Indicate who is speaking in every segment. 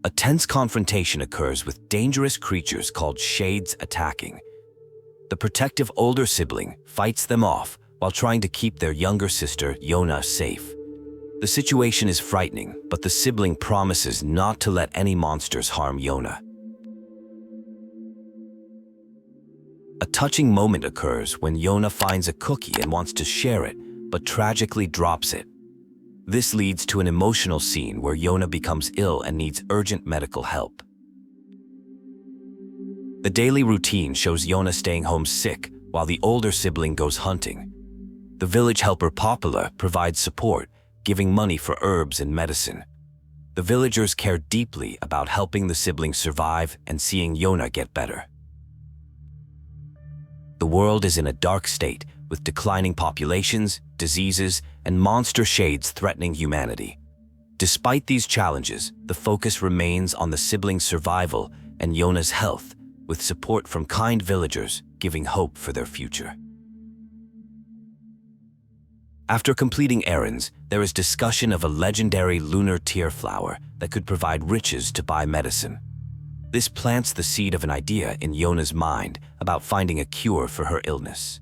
Speaker 1: A tense confrontation occurs with dangerous creatures called shades attacking. The protective older sibling fights them off while trying to keep their younger sister, Yonah, safe. The situation is frightening, but the sibling promises not to let any monsters harm Yonah. A touching moment occurs when Yonah finds a cookie and wants to share it, but tragically drops it. This leads to an emotional scene where Yonah becomes ill and needs urgent medical help. The daily routine shows Yonah staying home sick while the older sibling goes hunting. The village helper Popola provides support, giving money for herbs and medicine. The villagers care deeply about helping the siblings survive and seeing Yonah get better. The world is in a dark state, with declining populations, diseases, and monster shades threatening humanity. Despite these challenges, the focus remains on the siblings' survival and Yonah's health, with support from kind villagers giving hope for their future. After completing errands, there is discussion of a legendary lunar tear flower that could provide riches to buy medicine. This plants the seed of an idea in Yonah's mind about finding a cure for her illness.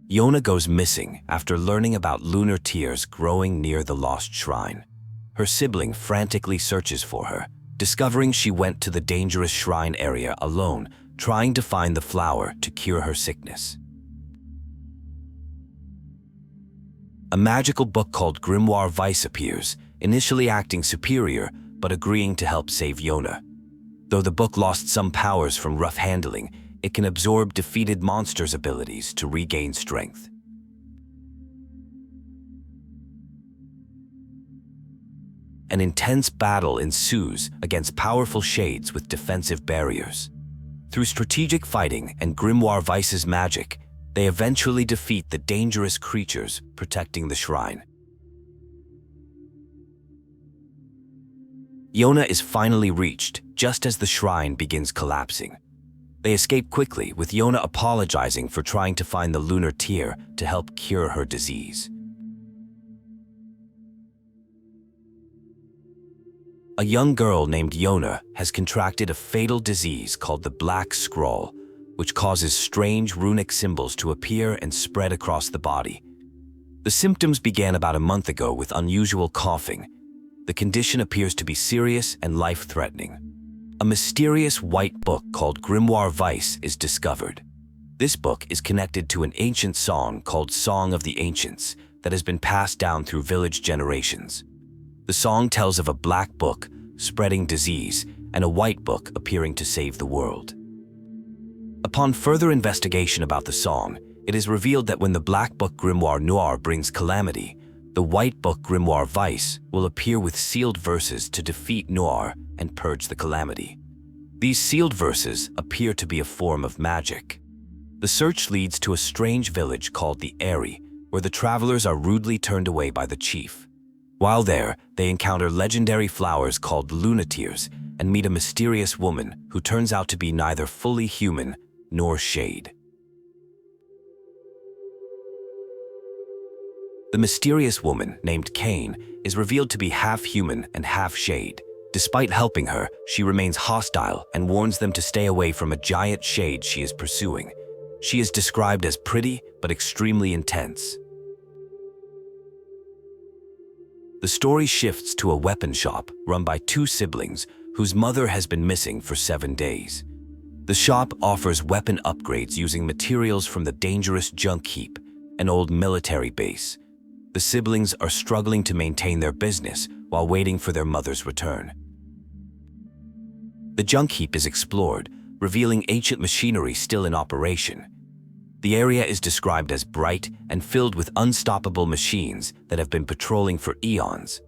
Speaker 1: Yonah goes missing after learning about lunar tears growing near the lost shrine. Her sibling frantically searches for her, discovering she went to the dangerous shrine area alone, trying to find the flower to cure her sickness. A magical book called Grimoire Vice appears, initially acting superior but agreeing to help save Yonah. Though the book lost some powers from rough handling, it can absorb defeated monsters' abilities to regain strength. An intense battle ensues against powerful shades with defensive barriers. Through strategic fighting and Grimwar Vice's magic, they eventually defeat the dangerous creatures protecting the shrine. Yonah is finally reached just as the shrine begins collapsing. They escape quickly, with Yonah apologizing for trying to find the lunar tear to help cure her disease. A young girl named Yonah has contracted a fatal disease called the Black Scrawl, which causes strange runic symbols to appear and spread across the body. The symptoms began about a month ago with unusual coughing. The condition appears to be serious and life-threatening. A mysterious white book called Grimwar Vice is discovered. This book is connected to an ancient song called Song of the Ancients that has been passed down through village generations. The song tells of a black book spreading disease and a white book appearing to save the world. Upon further investigation about the song, it is revealed that when the black book Grimoire Noir brings calamity, the white book Grimoire Vice will appear with sealed verses to defeat Noir and purge the calamity. These sealed verses appear to be a form of magic. The search leads to a strange village called the Eyrie, where the travelers are rudely turned away by the chief. While there, they encounter legendary flowers called Lunatiers and meet a mysterious woman who turns out to be neither fully human nor shade. The mysterious woman, named Cain, is revealed to be half human and half shade. Despite helping her, she remains hostile and warns them to stay away from a giant shade she is pursuing. She is described as pretty but extremely intense. The story shifts to a weapon shop run by two siblings whose mother has been missing for 7 days. The shop offers weapon upgrades using materials from the dangerous junk heap, an old military base. The siblings are struggling to maintain their business while waiting for their mother's return. The junk heap is explored, revealing ancient machinery still in operation. The area is described as bright and filled with unstoppable machines that have been patrolling for eons.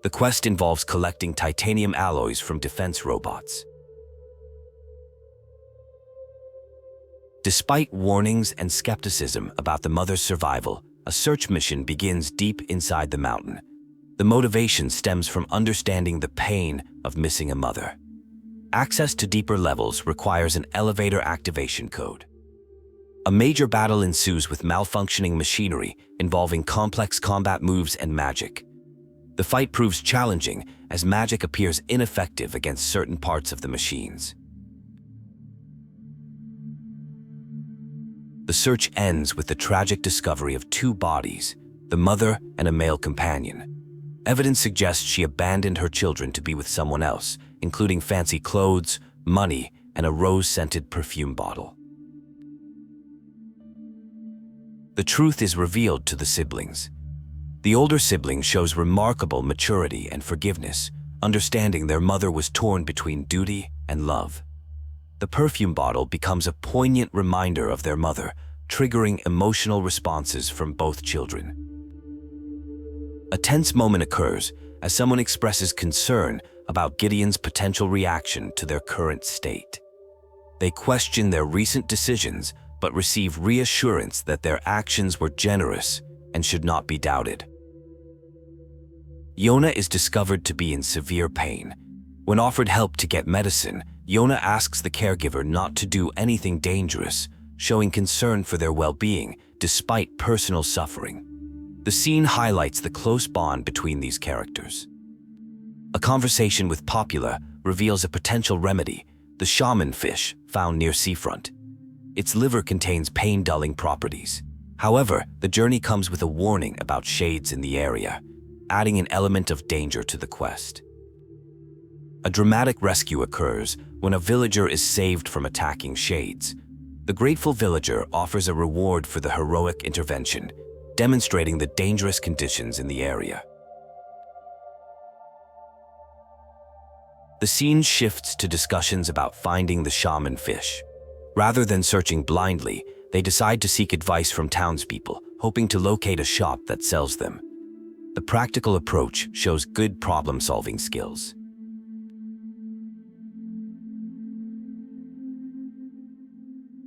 Speaker 1: The quest involves collecting titanium alloys from defense robots. Despite warnings and skepticism about the mother's survival, a search mission begins deep inside the mountain. The motivation stems from understanding the pain of missing a mother. Access to deeper levels requires an elevator activation code. A major battle ensues with malfunctioning machinery involving complex combat moves and magic. The fight proves challenging as magic appears ineffective against certain parts of the machines. The search ends with the tragic discovery of two bodies, the mother and a male companion. Evidence suggests she abandoned her children to be with someone else, including fancy clothes, money, and a rose-scented perfume bottle. The truth is revealed to the siblings. The older sibling shows remarkable maturity and forgiveness, understanding their mother was torn between duty and love. The perfume bottle becomes a poignant reminder of their mother, triggering emotional responses from both children. A tense moment occurs as someone expresses concern about Gideon's potential reaction to their current state. They question their recent decisions but receive reassurance that their actions were generous and should not be doubted. Yonah is discovered to be in severe pain. When offered help to get medicine, Yonah asks the caregiver not to do anything dangerous, showing concern for their well-being despite personal suffering. The scene highlights the close bond between these characters. A conversation with Popola reveals a potential remedy, the shaman fish found near seafront. Its liver contains pain-dulling properties. However, the journey comes with a warning about shades in the area, adding an element of danger to the quest. A dramatic rescue occurs when a villager is saved from attacking shades. The grateful villager offers a reward for the heroic intervention, demonstrating the dangerous conditions in the area. The scene shifts to discussions about finding the shaman fish. Rather than searching blindly, they decide to seek advice from townspeople, hoping to locate a shop that sells them. The practical approach shows good problem-solving skills.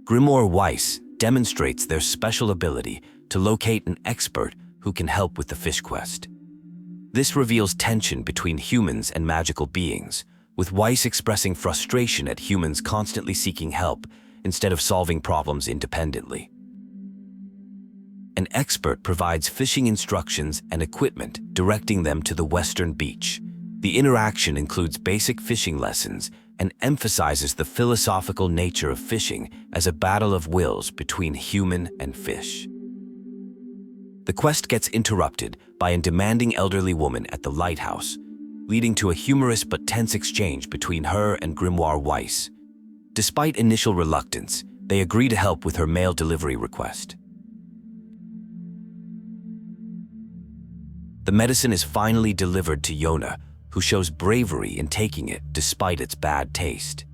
Speaker 1: Grimoire Weiss demonstrates their special ability to locate an expert who can help with the fish quest. This reveals tension between humans and magical beings, with Weiss expressing frustration at humans constantly seeking help instead of solving problems independently. An expert provides fishing instructions and equipment, directing them to the western beach. The interaction includes basic fishing lessons and emphasizes the philosophical nature of fishing as a battle of wills between human and fish. The quest gets interrupted by a demanding elderly woman at the lighthouse, leading to a humorous but tense exchange between her and Grimwar Vice. Despite initial reluctance, they agree to help with her mail delivery request. The medicine is finally delivered to Yonah, who shows bravery in taking it despite its bad taste.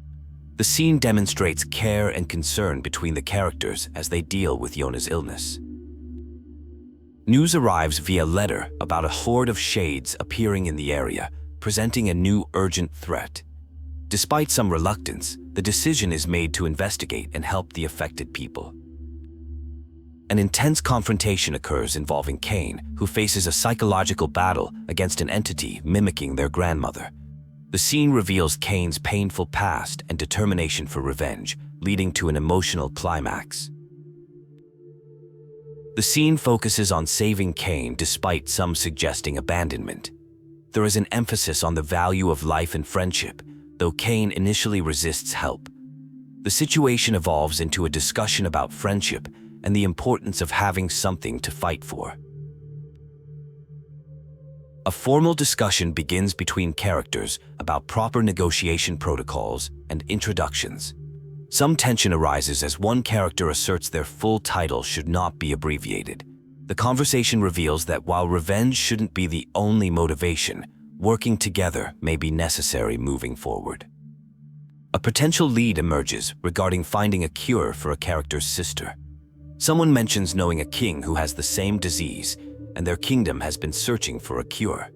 Speaker 1: The scene demonstrates care and concern between the characters as they deal with Yonah's illness. News arrives via letter about a horde of shades appearing in the area, presenting a new urgent threat. Despite some reluctance, the decision is made to investigate and help the affected people. An intense confrontation occurs involving Cain, who faces a psychological battle against an entity mimicking their grandmother. The scene reveals Cain's painful past and determination for revenge, leading to an emotional climax. The scene focuses on saving Cain despite some suggesting abandonment. There is an emphasis on the value of life and friendship, though Cain initially resists help. The situation evolves into a discussion about friendship and the importance of having something to fight for. A formal discussion begins between characters about proper negotiation protocols and introductions. Some tension arises as one character asserts their full title should not be abbreviated. The conversation reveals that while revenge shouldn't be the only motivation, working together may be necessary moving forward. A potential lead emerges regarding finding a cure for a character's sister. Someone mentions knowing a king who has the same disease, and their kingdom has been searching for a cure.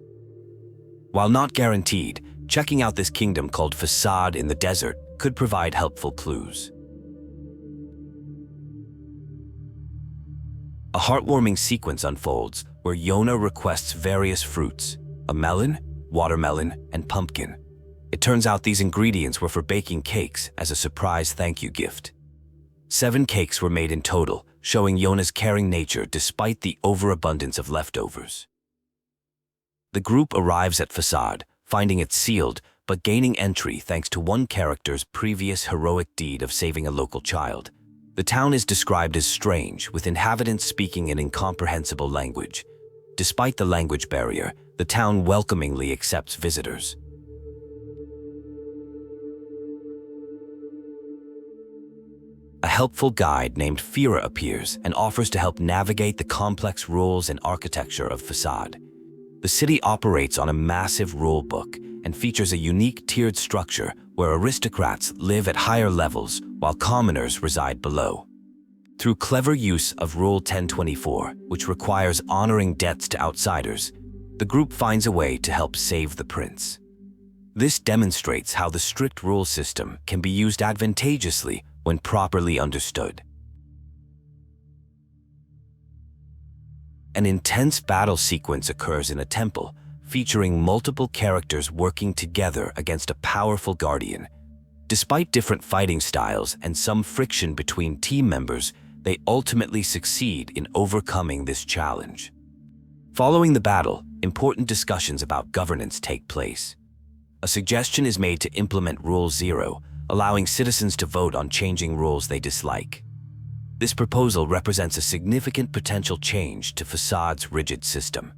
Speaker 1: While not guaranteed, checking out this kingdom called Facade in the desert could provide helpful clues. A heartwarming sequence unfolds where Yonah requests various fruits, a melon, watermelon, and pumpkin. It turns out these ingredients were for baking cakes as a surprise thank you gift. 7 cakes were made in total, showing Yonah's caring nature despite the overabundance of leftovers. The group arrives at Facade, finding it sealed, but gaining entry thanks to one character's previous heroic deed of saving a local child. The town is described as strange, with inhabitants speaking an incomprehensible language. Despite the language barrier, the town welcomingly accepts visitors. A helpful guide named Fira appears and offers to help navigate the complex rules and architecture of Facade. The city operates on a massive rule book and features a unique tiered structure where aristocrats live at higher levels while commoners reside below. Through clever use of Rule 1024, which requires honoring debts to outsiders, the group finds a way to help save the prince. This demonstrates how the strict rule system can be used advantageously when properly understood. An intense battle sequence occurs in a temple, featuring multiple characters working together against a powerful guardian. Despite different fighting styles and some friction between team members, they ultimately succeed in overcoming this challenge. Following the battle, important discussions about governance take place. A suggestion is made to implement Rule 0, allowing citizens to vote on changing rules they dislike. This proposal represents a significant potential change to Facade's rigid system.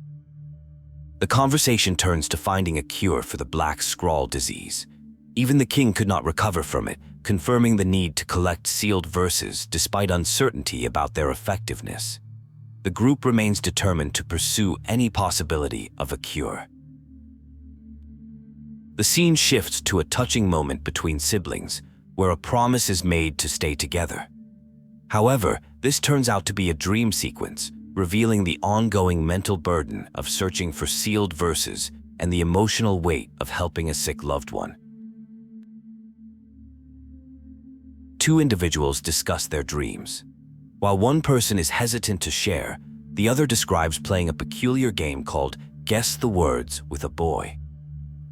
Speaker 1: The conversation turns to finding a cure for the Black Scrawl disease. Even the king could not recover from it, confirming the need to collect sealed verses despite uncertainty about their effectiveness. The group remains determined to pursue any possibility of a cure. The scene shifts to a touching moment between siblings, where a promise is made to stay together. However, this turns out to be a dream sequence, revealing the ongoing mental burden of searching for sealed verses and the emotional weight of helping a sick loved one. Two individuals discuss their dreams. While one person is hesitant to share, the other describes playing a peculiar game called Guess the Words with a boy.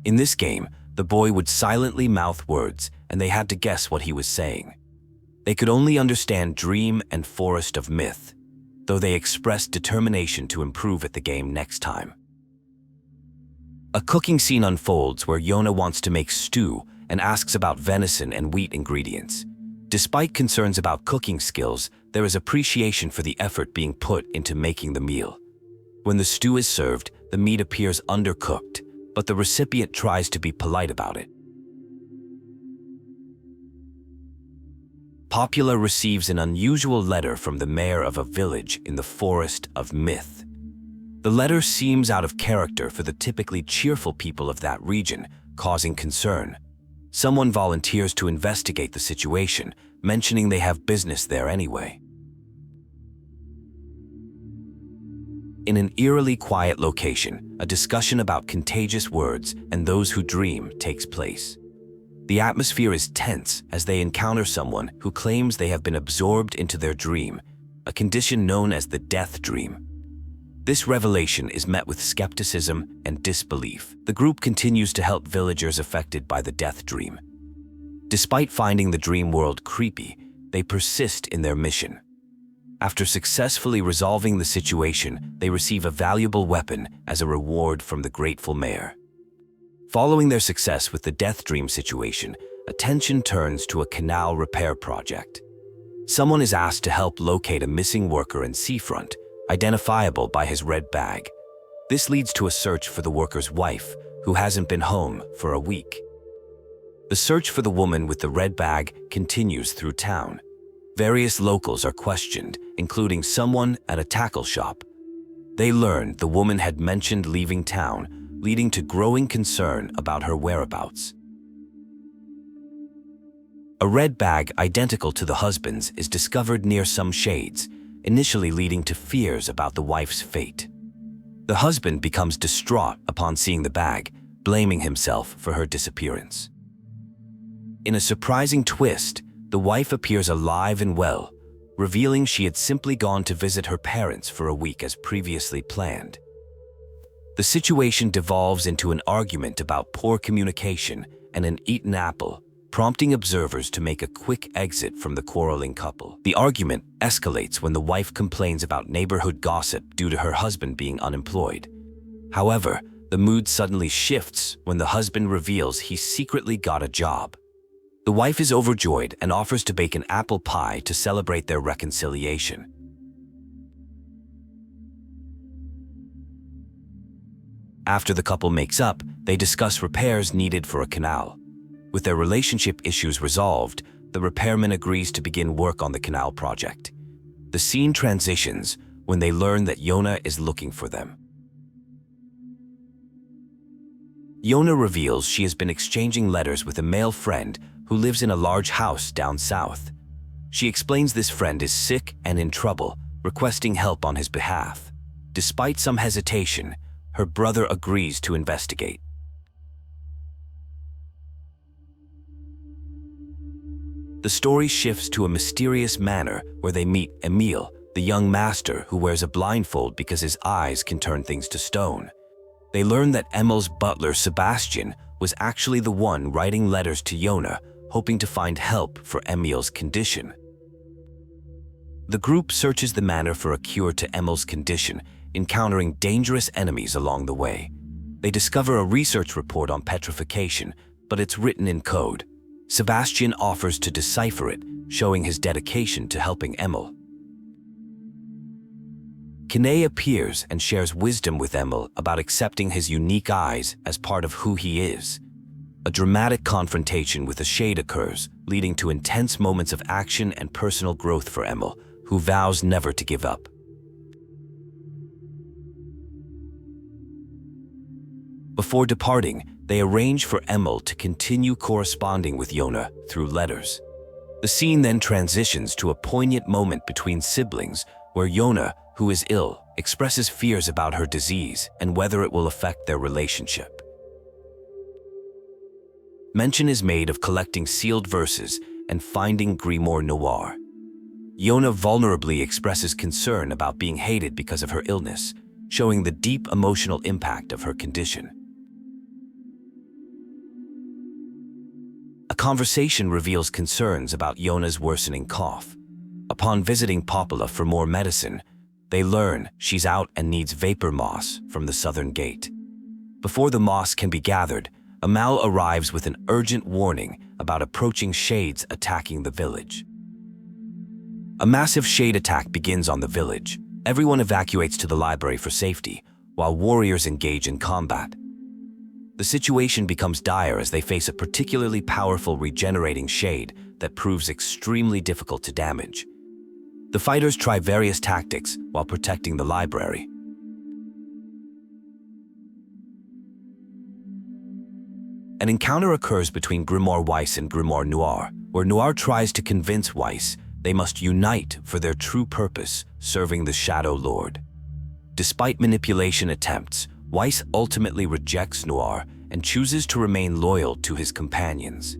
Speaker 1: In this game, the boy would silently mouth words and they had to guess what he was saying. They could only understand dream and forest of myth, though they expressed determination to improve at the game next time. A cooking scene unfolds where Yonah wants to make stew and asks about venison and wheat ingredients. Despite concerns about cooking skills, there is appreciation for the effort being put into making the meal. When the stew is served, the meat appears undercooked, but the recipient tries to be polite about it. Popola receives an unusual letter from the mayor of a village in the forest of myth. The letter seems out of character for the typically cheerful people of that region, causing concern. Someone volunteers to investigate the situation, mentioning they have business there anyway. In an eerily quiet location, a discussion about contagious words and those who dream takes place. The atmosphere is tense as they encounter someone who claims they have been absorbed into their dream, a condition known as the death dream. This revelation is met with skepticism and disbelief. The group continues to help villagers affected by the death dream. Despite finding the dream world creepy, they persist in their mission. After successfully resolving the situation, they receive a valuable weapon as a reward from the grateful mayor. Following their success with the death dream situation, attention turns to a canal repair project. Someone is asked to help locate a missing worker in seafront, identifiable by his red bag. This leads to a search for the worker's wife, who hasn't been home for a week. The search for the woman with the red bag continues through town. Various locals are questioned, including someone at a tackle shop. They learn the woman had mentioned leaving town, leading to growing concern about her whereabouts. A red bag identical to the husband's is discovered near some shades, initially leading to fears about the wife's fate. The husband becomes distraught upon seeing the bag, blaming himself for her disappearance. In a surprising twist, the wife appears alive and well, revealing she had simply gone to visit her parents for a week as previously planned. The situation devolves into an argument about poor communication and an eaten apple, prompting observers to make a quick exit from the quarreling couple. The argument escalates when the wife complains about neighborhood gossip due to her husband being unemployed. However, The mood suddenly shifts when the husband reveals he secretly got a job. The wife is overjoyed and offers to bake an apple pie to celebrate their reconciliation. After the couple makes up, they discuss repairs needed for a canal. With their relationship issues resolved, the repairman agrees to begin work on the canal project. The scene transitions when they learn that Yonah is looking for them. Yonah reveals she has been exchanging letters with a male friend who lives in a large house down south. She explains this friend is sick and in trouble, requesting help on his behalf. Despite some hesitation, her brother agrees to investigate. The story shifts to a mysterious manor where they meet Emel, the young master who wears a blindfold because his eyes can turn things to stone. They learn that Emel's butler, Sebastian, was actually the one writing letters to Yonah, hoping to find help for Emel's condition. The group searches the manor for a cure to Emel's condition, encountering dangerous enemies along the way. They discover a research report on petrification, but it's written in code. Sebastian offers to decipher it, showing his dedication to helping Emel. Cainey appears and shares wisdom with Emel about accepting his unique eyes as part of who he is. A dramatic confrontation with a shade occurs, leading to intense moments of action and personal growth for Emel, who vows never to give up. Before departing, they arrange for Emel to continue corresponding with Yonah through letters. The scene then transitions to a poignant moment between siblings where Yonah, who is ill, expresses fears about her disease and whether it will affect their relationship. Mention is made of collecting sealed verses and finding Grimoire Noir. Yonah vulnerably expresses concern about being hated because of her illness, showing the deep emotional impact of her condition. A conversation reveals concerns about Yonah's worsening cough. Upon visiting Popola for more medicine, they learn she's out and needs vapor moss from the southern gate. Before the moss can be gathered, Emel arrives with an urgent warning about approaching shades attacking the village. A massive shade attack begins on the village. Everyone evacuates to the library for safety, while warriors engage in combat. The situation becomes dire as they face a particularly powerful regenerating shade that proves extremely difficult to damage. The fighters try various tactics while protecting the library. An encounter occurs between Grimoire Weiss and Grimoire Noir, where Noir tries to convince Weiss they must unite for their true purpose, serving the Shadow Lord. Despite manipulation attempts, Weiss ultimately rejects Noir and chooses to remain loyal to his companions.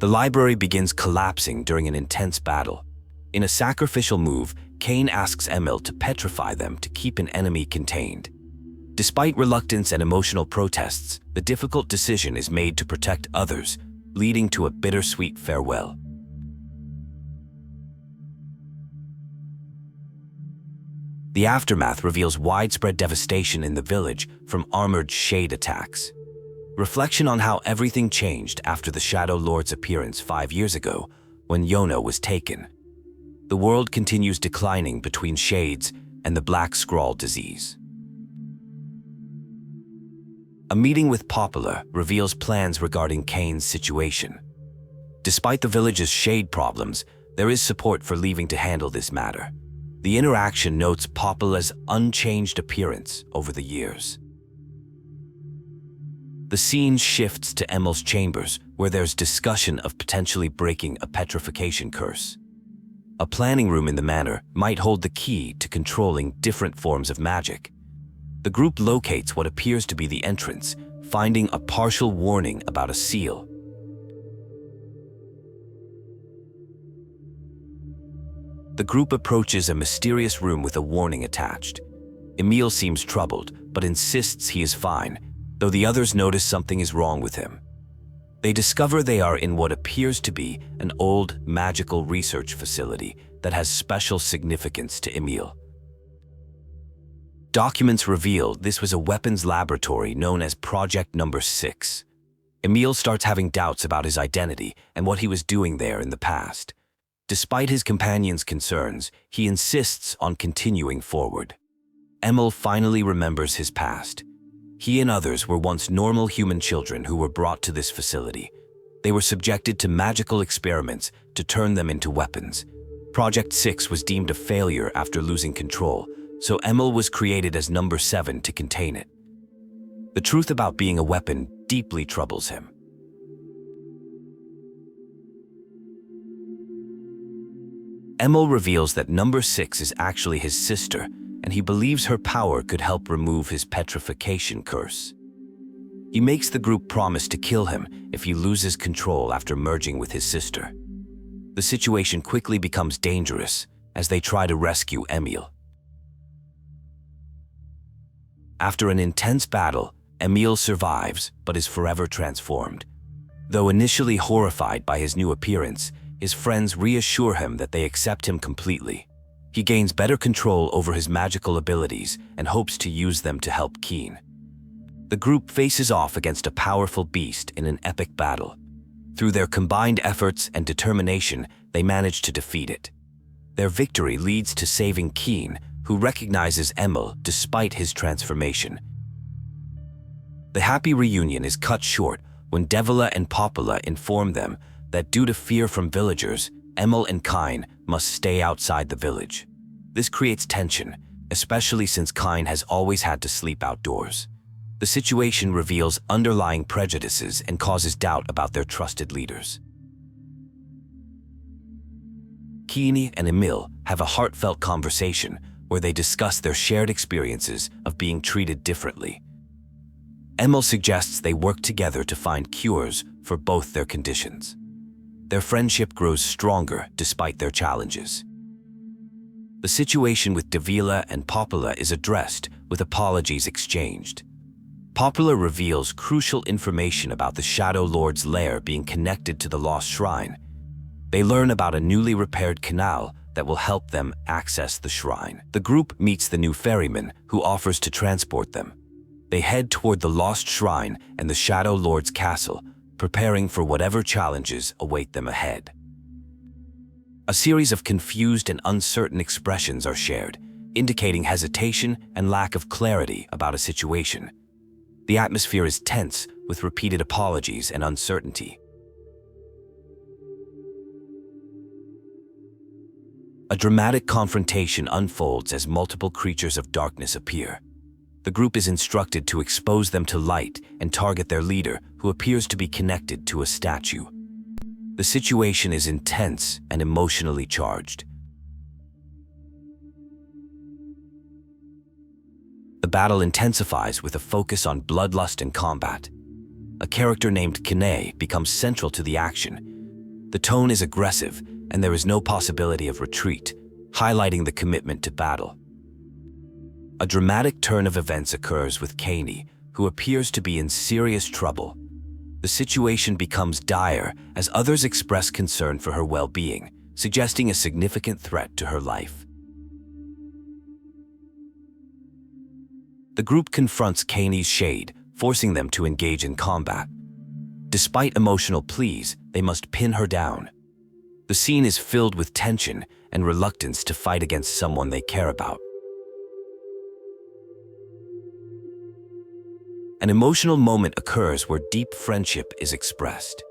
Speaker 1: The library begins collapsing during an intense battle. In a sacrificial move, Cain asks Emel to petrify them to keep an enemy contained. Despite reluctance and emotional protests, the difficult decision is made to protect others, leading to a bittersweet farewell. The aftermath reveals widespread devastation in the village from armored shade attacks. Reflection on how everything changed after the Shadow Lord's appearance 5 years ago, when Yonah was taken. The world continues declining between shades and the Black Scrawl disease. A meeting with Popola reveals plans regarding Cain's situation. Despite the village's shade problems, there is support for leaving to handle this matter. The interaction notes Popola's unchanged appearance over the years. The scene shifts to Emel's chambers, where there's discussion of potentially breaking a petrification curse. A planning room in the manor might hold the key to controlling different forms of magic. The group locates what appears to be the entrance, finding a partial warning about a seal. The group approaches a mysterious room with a warning attached. Emel seems troubled, but insists he is fine, though the others notice something is wrong with him. They discover they are in what appears to be an old magical research facility that has special significance to Emel. Documents reveal this was a weapons laboratory known as Project Number 6. Emel starts having doubts about his identity and what he was doing there in the past. Despite his companion's concerns, he insists on continuing forward. Emel finally remembers his past. He and others were once normal human children who were brought to this facility. They were subjected to magical experiments to turn them into weapons. Project 6 was deemed a failure after losing control, so Emel was created as Number 7 to contain it. The truth about being a weapon deeply troubles him. Emel reveals that Number 6 is actually his sister, and he believes her power could help remove his petrification curse. He makes the group promise to kill him if he loses control after merging with his sister. The situation quickly becomes dangerous as they try to rescue Emel. After an intense battle, Emel survives but is forever transformed. Though initially horrified by his new appearance, his friends reassure him that they accept him completely. He gains better control over his magical abilities and hopes to use them to help Cain. The group faces off against a powerful beast in an epic battle. Through their combined efforts and determination, they manage to defeat it. Their victory leads to saving Cain, who recognizes Emel despite his transformation. The happy reunion is cut short when Devola and Popola inform them that due to fear from villagers, Emel and Cain must stay outside the village. This creates tension, especially since Cain has always had to sleep outdoors. The situation reveals underlying prejudices and causes doubt about their trusted leaders. Cainey and Emel have a heartfelt conversation where they discuss their shared experiences of being treated differently. Emel suggests they work together to find cures for both their conditions. Their friendship grows stronger despite their challenges. The situation with Devola and Popola is addressed with apologies exchanged. Popola reveals crucial information about the Shadow Lord's lair being connected to the Lost Shrine. They learn about a newly repaired canal that will help them access the shrine. The group meets the new ferryman who offers to transport them. They head toward the Lost Shrine and the Shadow Lord's castle, preparing for whatever challenges await them ahead. A series of confused and uncertain expressions are shared, indicating hesitation and lack of clarity about a situation. The atmosphere is tense, with repeated apologies and uncertainty. A dramatic confrontation unfolds as multiple creatures of darkness appear. The group is instructed to expose them to light and target their leader, who appears to be connected to a statue. The situation is intense and emotionally charged. The battle intensifies with a focus on bloodlust and combat. A character named Cainey becomes central to the action. The tone is aggressive, and there is no possibility of retreat, highlighting the commitment to battle. A dramatic turn of events occurs with Cainey, who appears to be in serious trouble. The situation becomes dire as others express concern for her well-being, suggesting a significant threat to her life. The group confronts Cainey's shade, forcing them to engage in combat. Despite emotional pleas, they must pin her down. The scene is filled with tension and reluctance to fight against someone they care about. An emotional moment occurs where deep friendship is expressed.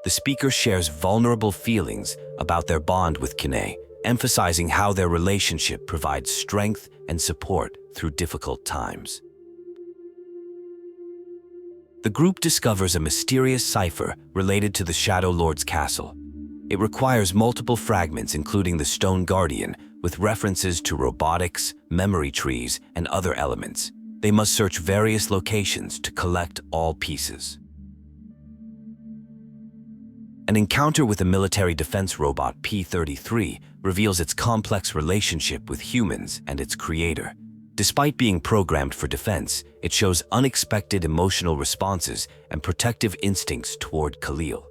Speaker 1: The speaker shares vulnerable feelings about their bond with Cainey, emphasizing how their relationship provides strength and support through difficult times. The group discovers a mysterious cipher related to the Shadow Lord's castle. It requires multiple fragments, including the Stone Guardian, with references to robotics, memory trees, and other elements. They must search various locations to collect all pieces. An encounter with a military defense robot P-33 reveals its complex relationship with humans and its creator. Despite being programmed for defense, it shows unexpected emotional responses and protective instincts toward Khalil.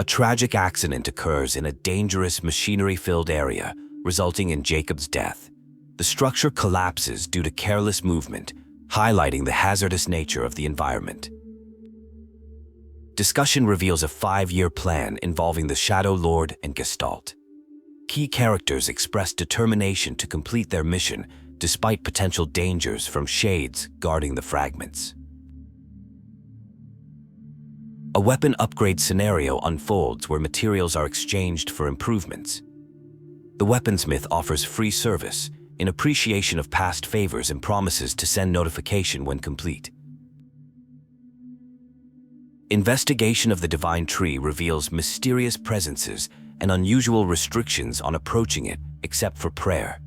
Speaker 1: A tragic accident occurs in a dangerous machinery-filled area resulting in Jacob's death. The structure collapses due to careless movement, highlighting the hazardous nature of the environment. Discussion reveals a 5-year plan involving the Shadow Lord and Gestalt. Key characters express determination to complete their mission despite potential dangers from shades guarding the fragments. A weapon upgrade scenario unfolds where materials are exchanged for improvements. The weaponsmith offers free service in appreciation of past favors and promises to send notification when complete. Investigation of the Divine Tree reveals mysterious presences and unusual restrictions on approaching it, except for prayer.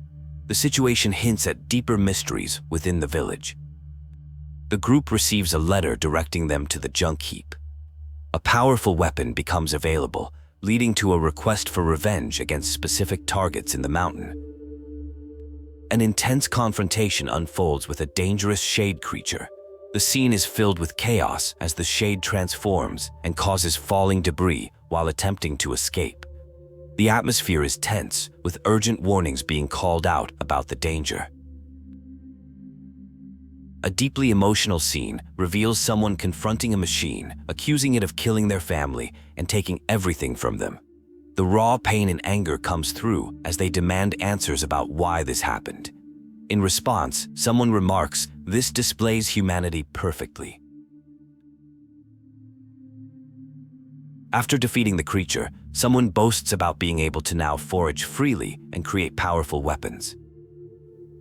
Speaker 1: The situation hints at deeper mysteries within the village. The group receives a letter directing them to the junk heap. A powerful weapon becomes available, leading to a request for revenge against specific targets in the mountain. An intense confrontation unfolds with a dangerous shade creature. The scene is filled with chaos as the shade transforms and causes falling debris while attempting to escape. The atmosphere is tense, with urgent warnings being called out about the danger. A deeply emotional scene reveals someone confronting a machine, accusing it of killing their family and taking everything from them. The raw pain and anger comes through as they demand answers about why this happened. In response, someone remarks, "This displays humanity perfectly." After defeating the creature, someone boasts about being able to now forage freely and create powerful weapons.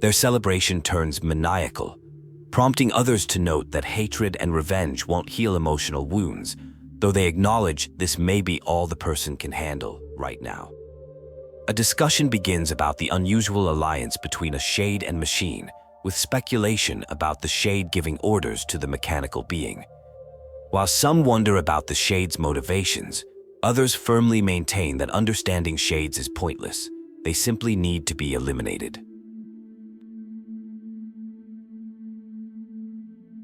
Speaker 1: Their celebration turns maniacal, prompting others to note that hatred and revenge won't heal emotional wounds, though they acknowledge this may be all the person can handle right now. A discussion begins about the unusual alliance between a shade and machine, with speculation about the shade giving orders to the mechanical being. While some wonder about the shade's motivations, others firmly maintain that understanding shades is pointless. They simply need to be eliminated.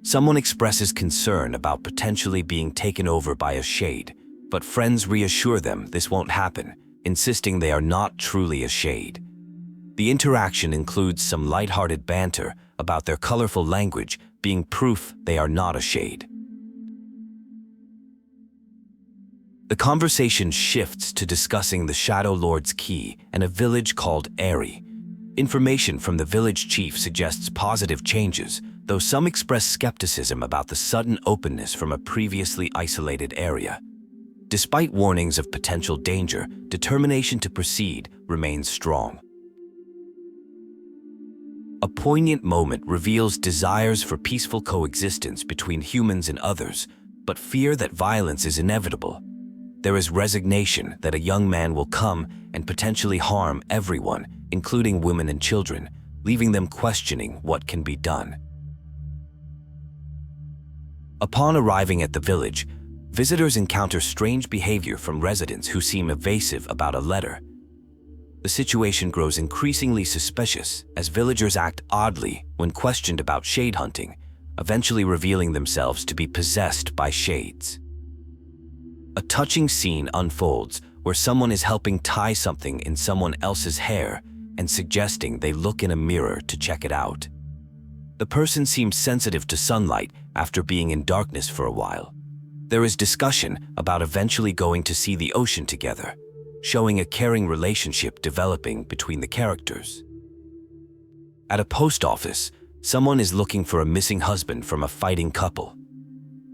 Speaker 1: Someone expresses concern about potentially being taken over by a shade, but friends reassure them this won't happen, insisting they are not truly a shade. The interaction includes some lighthearted banter about their colorful language being proof they are not a shade. The conversation shifts to discussing the Shadow Lord's key and a village called Airy. Information from the village chief suggests positive changes, though some express skepticism about the sudden openness from a previously isolated area. Despite warnings of potential danger, determination to proceed remains strong. A poignant moment reveals desires for peaceful coexistence between humans and others, but fear that violence is inevitable. There is resignation that a young man will come and potentially harm everyone, including women and children, leaving them questioning what can be done. Upon arriving at the village, visitors encounter strange behavior from residents who seem evasive about a letter. The situation grows increasingly suspicious as villagers act oddly when questioned about shade hunting, eventually revealing themselves to be possessed by shades. A touching scene unfolds where someone is helping tie something in someone else's hair and suggesting they look in a mirror to check it out. The person seems sensitive to sunlight after being in darkness for a while. There is discussion about eventually going to see the ocean together, showing a caring relationship developing between the characters. At a post office, someone is looking for a missing husband from a fighting couple.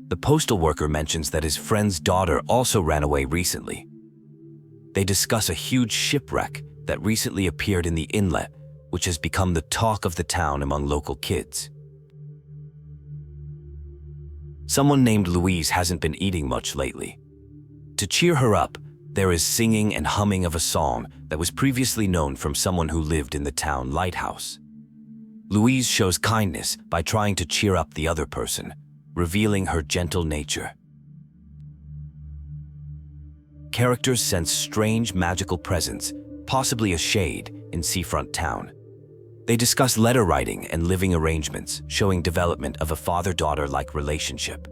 Speaker 1: The postal worker mentions that his friend's daughter also ran away recently. They discuss a huge shipwreck that recently appeared in the inlet, which has become the talk of the town among local kids. Someone named Louise hasn't been eating much lately. To cheer her up, there is singing and humming of a song that was previously known from someone who lived in the town lighthouse. Louise shows kindness by trying to cheer up the other person, revealing her gentle nature. Characters sense strange magical presence, possibly a shade, in Seafront Town. They discuss letter writing and living arrangements, showing development of a father-daughter-like relationship.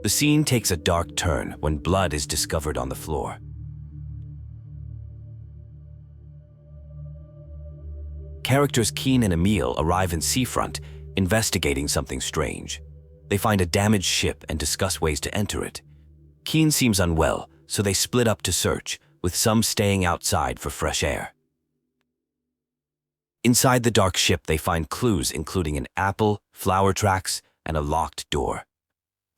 Speaker 1: The scene takes a dark turn when blood is discovered on the floor. characters Cain and Emel arrive in seafront, investigating something strange. They find a damaged ship and discuss ways to enter it. Cain seems unwell, so they split up to search, with some staying outside for fresh air. Inside the dark ship, they find clues including an apple, flower tracks, and a locked door.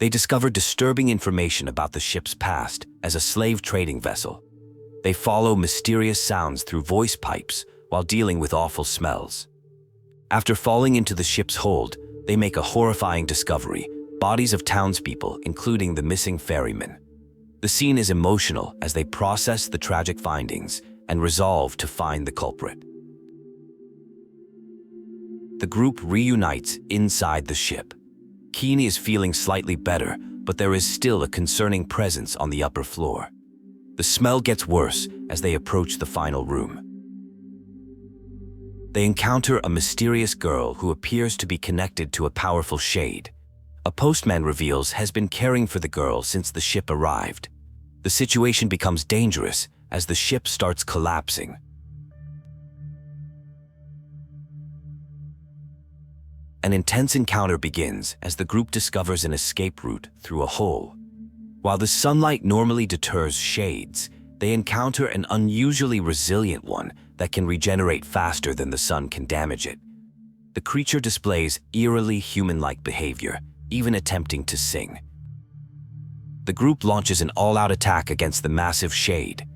Speaker 1: They discover disturbing information about the ship's past as a slave trading vessel. They follow mysterious sounds through voice pipes while dealing with awful smells. After falling into the ship's hold, they make a horrifying discovery: bodies of townspeople, including the missing ferryman. The scene is emotional as they process the tragic findings and resolve to find the culprit. The group reunites inside the ship. Cainey is feeling slightly better, but there is still a concerning presence on the upper floor. The smell gets worse as they approach the final room. They encounter a mysterious girl who appears to be connected to a powerful shade. A postman reveals has been caring for the girl since the ship arrived. The situation becomes dangerous as the ship starts collapsing. An intense encounter begins as the group discovers an escape route through a hole. While the sunlight normally deters shades, they encounter an unusually resilient one that can regenerate faster than the sun can damage it. The creature displays eerily human-like behavior, even attempting to sing. The group launches an all-out attack against the massive shade.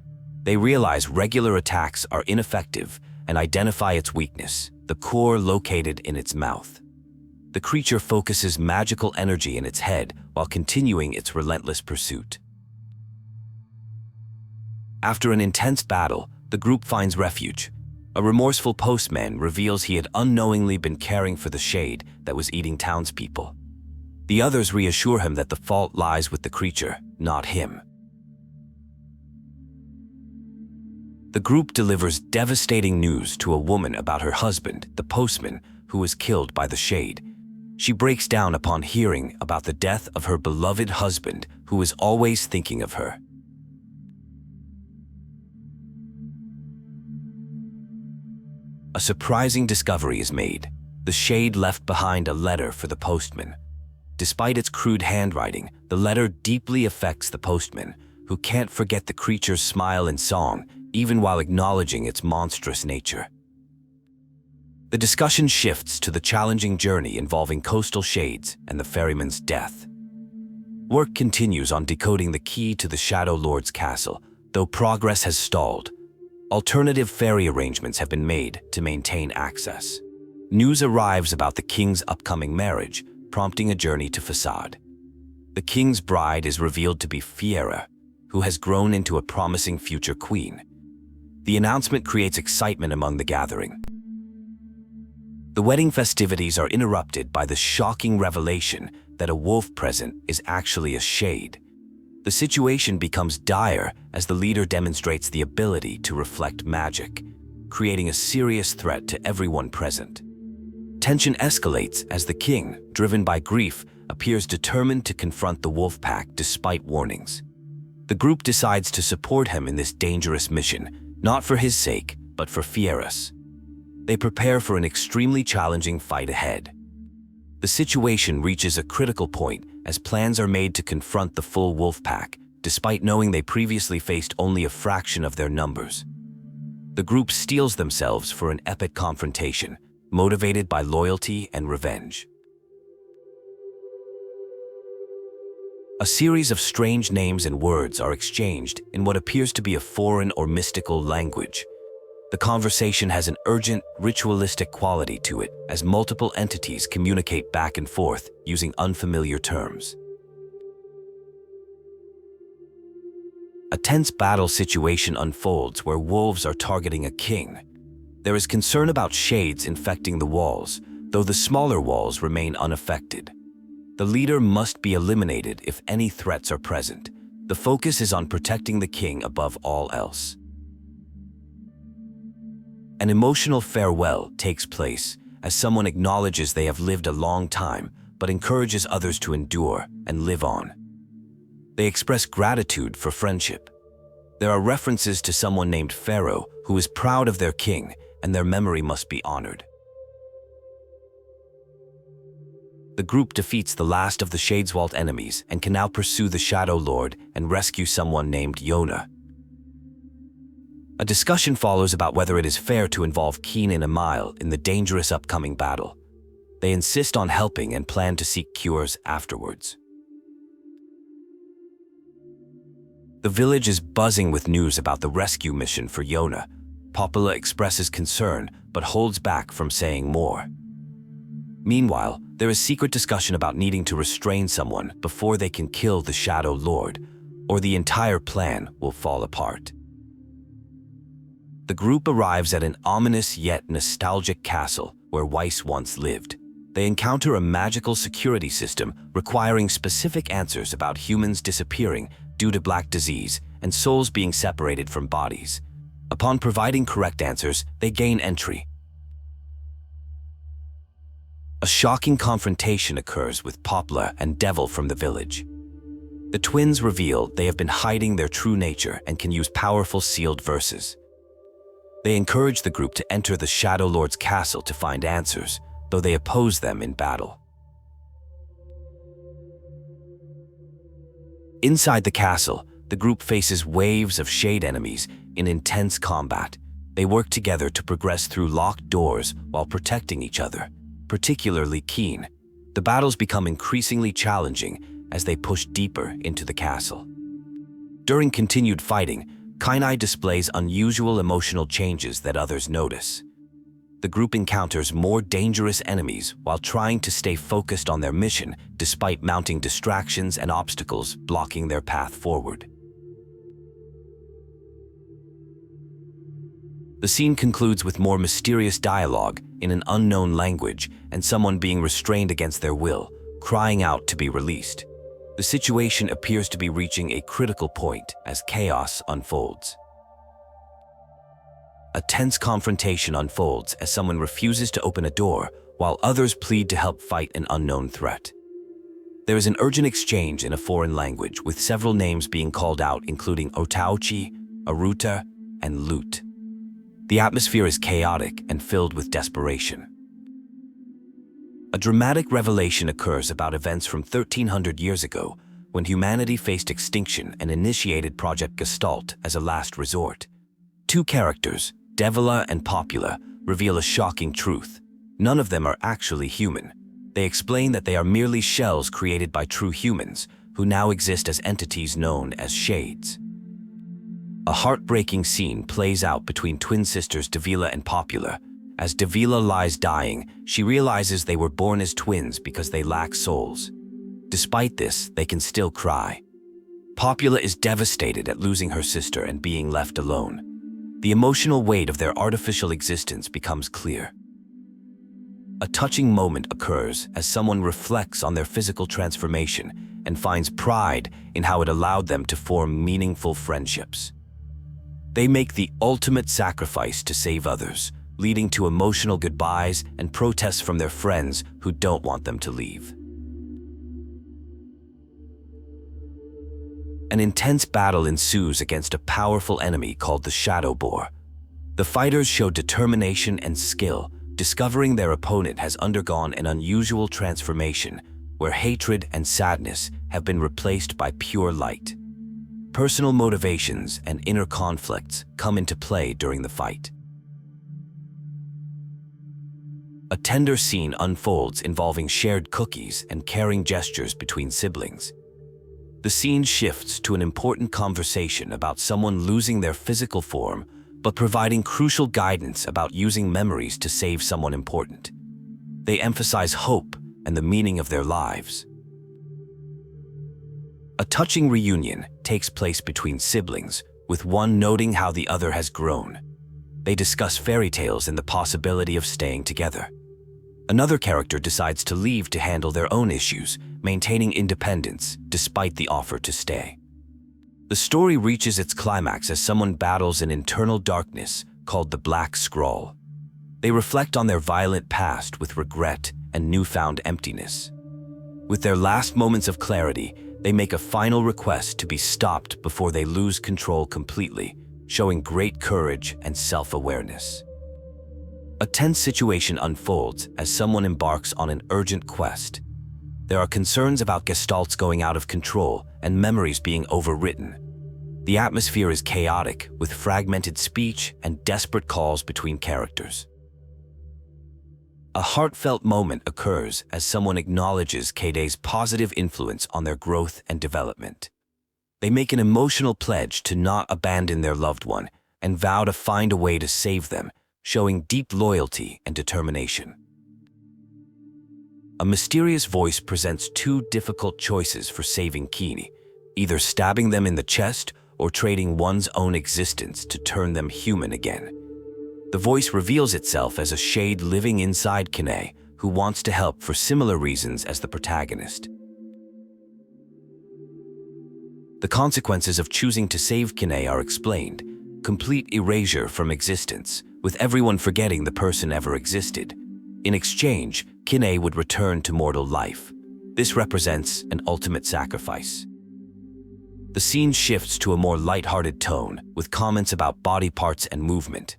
Speaker 1: They realize regular attacks are ineffective and identify its weakness, the core located in its mouth. The creature focuses magical energy in its head while continuing its relentless pursuit. After an intense battle, the group finds refuge. A remorseful postman reveals he had unknowingly been caring for the shade that was eating townspeople. The others reassure him that the fault lies with the creature, not him. The group delivers devastating news to a woman about her husband, the postman, who was killed by the shade. She breaks down upon hearing about the death of her beloved husband, who is always thinking of her. A surprising discovery is made. The shade left behind a letter for the postman. Despite its crude handwriting, the letter deeply affects the postman, who can't forget the creature's smile and song, even while acknowledging its monstrous nature. The discussion shifts to the challenging journey involving coastal shades and the ferryman's death. Work continues on decoding the key to the Shadow Lord's castle, though progress has stalled. Alternative ferry arrangements have been made to maintain access. News arrives about the king's upcoming marriage, prompting a journey to Facade. The king's bride is revealed to be Fiera, who has grown into a promising future queen. The announcement creates excitement among the gathering. The wedding festivities are interrupted by the shocking revelation that a wolf present is actually a shade. The situation becomes dire as the leader demonstrates the ability to reflect magic, creating a serious threat to everyone present. Tension escalates as the king, driven by grief, appears determined to confront the wolf pack despite warnings. The group decides to support him in this dangerous mission, not for his sake, but for Fiera's. They prepare for an extremely challenging fight ahead. The situation reaches a critical point as plans are made to confront the full wolf pack, despite knowing they previously faced only a fraction of their numbers. The group steels themselves for an epic confrontation, motivated by loyalty and revenge. A series of strange names and words are exchanged in what appears to be a foreign or mystical language. The conversation has an urgent, ritualistic quality to it as multiple entities communicate back and forth using unfamiliar terms. A tense battle situation unfolds where wolves are targeting a king. There is concern about shades infecting the walls, though the smaller walls remain unaffected. The leader must be eliminated if any threats are present. The focus is on protecting the king above all else. An emotional farewell takes place as someone acknowledges they have lived a long time but encourages others to endure and live on. They express gratitude for friendship. There are references to someone named Pharaoh who is proud of their king and their memory must be honored. The group defeats the last of the Shadesvault enemies and can now pursue the Shadow Lord and rescue someone named Yonah. A discussion follows about whether it is fair to involve Cain and Emel in the dangerous upcoming battle. They insist on helping and plan to seek cures afterwards. The village is buzzing with news about the rescue mission for Yonah. Popola expresses concern but holds back from saying more. Meanwhile, there is secret discussion about needing to restrain someone before they can kill the Shadow Lord, or the entire plan will fall apart. The group arrives at an ominous yet nostalgic castle where Weiss once lived. They encounter a magical security system requiring specific answers about humans disappearing due to black disease and souls being separated from bodies. Upon providing correct answers, they gain entry. A shocking confrontation occurs with Popola and Devil from the village. The twins reveal they have been hiding their true nature and can use powerful sealed verses. They encourage the group to enter the Shadow Lord's castle to find answers, though they oppose them in battle. Inside the castle, the group faces waves of shade enemies in intense combat. They work together to progress through locked doors while protecting each other, particularly Cain. The battles become increasingly challenging as they push deeper into the castle. During continued fighting, Cainey displays unusual emotional changes that others notice. The group encounters more dangerous enemies while trying to stay focused on their mission despite mounting distractions and obstacles blocking their path forward. The scene concludes with more mysterious dialogue in an unknown language and someone being restrained against their will, crying out to be released. The situation appears to be reaching a critical point as chaos unfolds. A tense confrontation unfolds as someone refuses to open a door while others plead to help fight an unknown threat. There is an urgent exchange in a foreign language with several names being called out, including Otauchi, Aruta, and Lut. The atmosphere is chaotic and filled with desperation. A dramatic revelation occurs about events from 1300 years ago when humanity faced extinction and initiated Project Gestalt as a last resort. Two characters, Devola and Popola, reveal a shocking truth. None of them are actually human. They explain that they are merely shells created by true humans who now exist as entities known as shades. A heartbreaking scene plays out between twin sisters Devola and Popola. As Devola lies dying, she realizes they were born as twins because they lack souls. Despite this, they can still cry. Popola is devastated at losing her sister and being left alone. The emotional weight of their artificial existence becomes clear. A touching moment occurs as someone reflects on their physical transformation and finds pride in how it allowed them to form meaningful friendships. They make the ultimate sacrifice to save others, leading to emotional goodbyes and protests from their friends who don't want them to leave. An intense battle ensues against a powerful enemy called the Shadow Boar. The fighters show determination and skill, discovering their opponent has undergone an unusual transformation where hatred and sadness have been replaced by pure light. Personal motivations and inner conflicts come into play during the fight. A tender scene unfolds involving shared cookies and caring gestures between siblings. The scene shifts to an important conversation about someone losing their physical form, but providing crucial guidance about using memories to save someone important. They emphasize hope and the meaning of their lives. A touching reunion takes place between siblings, with one noting how the other has grown. They discuss fairy tales and the possibility of staying together. Another character decides to leave to handle their own issues, maintaining independence despite the offer to stay. The story reaches its climax as someone battles an internal darkness called the Black Scrawl. They reflect on their violent past with regret and newfound emptiness. With their last moments of clarity, they make a final request to be stopped before they lose control completely, showing great courage and self-awareness. A tense situation unfolds as someone embarks on an urgent quest. There are concerns about Gestalts going out of control and memories being overwritten. The atmosphere is chaotic, with fragmented speech and desperate calls between characters. A heartfelt moment occurs as someone acknowledges Cainey's positive influence on their growth and development. They make an emotional pledge to not abandon their loved one and vow to find a way to save them, showing deep loyalty and determination. A mysterious voice presents two difficult choices for saving Cainey, either stabbing them in the chest or trading one's own existence to turn them human again. The voice reveals itself as a shade living inside Cainey, who wants to help for similar reasons as the protagonist. The consequences of choosing to save Cainey are explained: complete erasure from existence, with everyone forgetting the person ever existed. In exchange, Cainey would return to mortal life. This represents an ultimate sacrifice. The scene shifts to a more lighthearted tone, with comments about body parts and movement.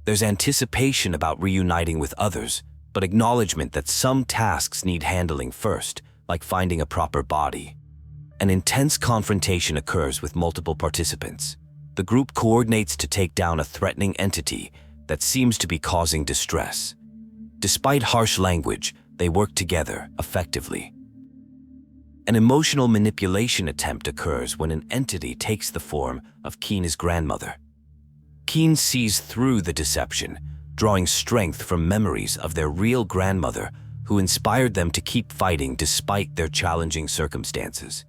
Speaker 1: There's anticipation about reuniting with others, but acknowledgement that some tasks need handling first, like finding a proper body. An intense confrontation occurs with multiple participants. The group coordinates to take down a threatening entity that seems to be causing distress. Despite harsh language, they work together effectively. An emotional manipulation attempt occurs when an entity takes the form of Cainey's grandmother. Cain sees through the deception, drawing strength from memories of their real grandmother who inspired them to keep fighting despite their challenging circumstances.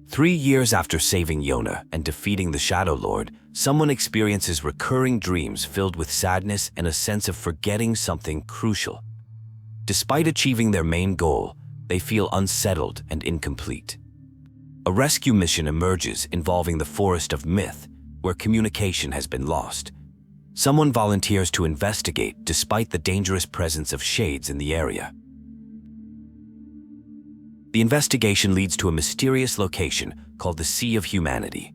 Speaker 1: 3 years after saving Yonah and defeating the Shadow Lord, someone experiences recurring dreams filled with sadness and a sense of forgetting something crucial. Despite achieving their main goal, they feel unsettled and incomplete. A rescue mission emerges involving the Forest of Myth, where communication has been lost. Someone volunteers to investigate despite the dangerous presence of shades in the area. The investigation leads to a mysterious location called the Sea of Humanity.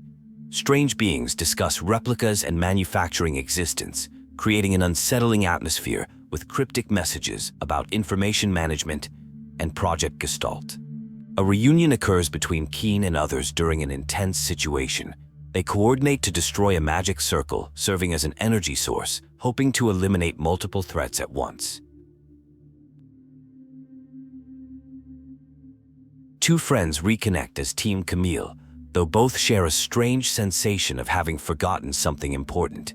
Speaker 1: Strange beings discuss replicas and manufacturing existence, creating an unsettling atmosphere with cryptic messages about information management and Project Gestalt. A reunion occurs between Cain and others during an intense situation. They coordinate to destroy a magic circle serving as an energy source, hoping to eliminate multiple threats at once. Two friends reconnect as Team Camille, though both share a strange sensation of having forgotten something important.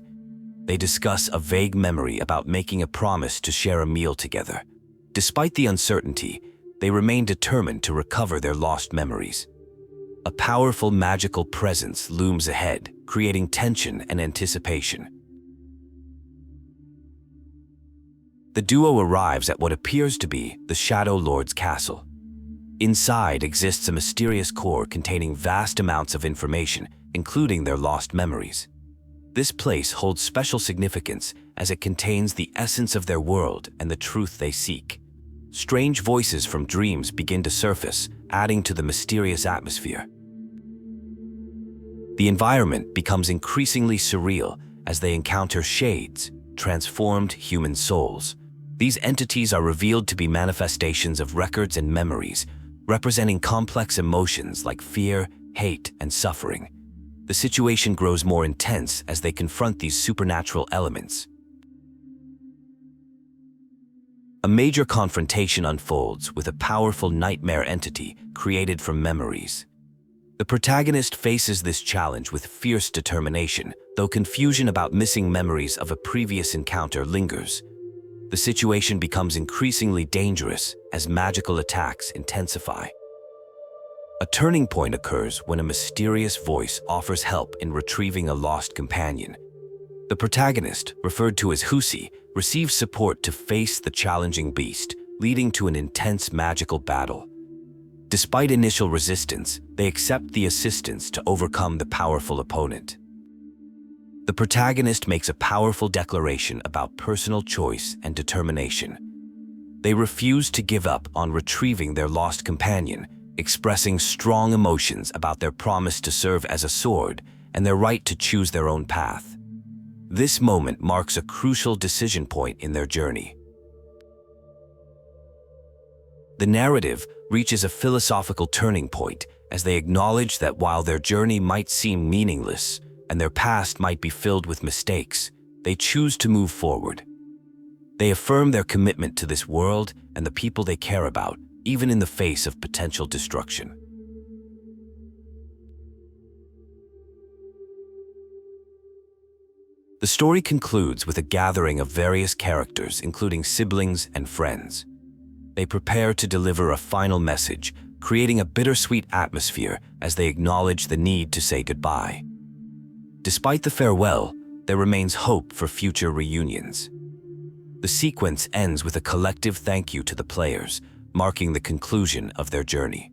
Speaker 1: They discuss a vague memory about making a promise to share a meal together. Despite the uncertainty, they remain determined to recover their lost memories. A powerful magical presence looms ahead, creating tension and anticipation. The duo arrives at what appears to be the Shadow Lord's castle. Inside exists a mysterious core containing vast amounts of information, including their lost memories. This place holds special significance as it contains the essence of their world and the truth they seek. Strange voices from dreams begin to surface, adding to the mysterious atmosphere. The environment becomes increasingly surreal as they encounter shades, transformed human souls. These entities are revealed to be manifestations of records and memories, representing complex emotions like fear, hate, and suffering. The situation grows more intense as they confront these supernatural elements. A major confrontation unfolds with a powerful nightmare entity created from memories. The protagonist faces this challenge with fierce determination, though confusion about missing memories of a previous encounter lingers. The situation becomes increasingly dangerous as magical attacks intensify. A turning point occurs when a mysterious voice offers help in retrieving a lost companion. The protagonist, referred to as Husi, receives support to face the challenging beast, leading to an intense magical battle. Despite initial resistance, they accept the assistance to overcome the powerful opponent. The protagonist makes a powerful declaration about personal choice and determination. They refuse to give up on retrieving their lost companion, expressing strong emotions about their promise to serve as a sword and their right to choose their own path. This moment marks a crucial decision point in their journey. The narrative reaches a philosophical turning point as they acknowledge that while their journey might seem meaningless and their past might be filled with mistakes, they choose to move forward. They affirm their commitment to this world and the people they care about, even in the face of potential destruction. The story concludes with a gathering of various characters, including siblings and friends. They prepare to deliver a final message, creating a bittersweet atmosphere as they acknowledge the need to say goodbye. Despite the farewell, there remains hope for future reunions. The sequence ends with a collective thank you to the players, marking the conclusion of their journey.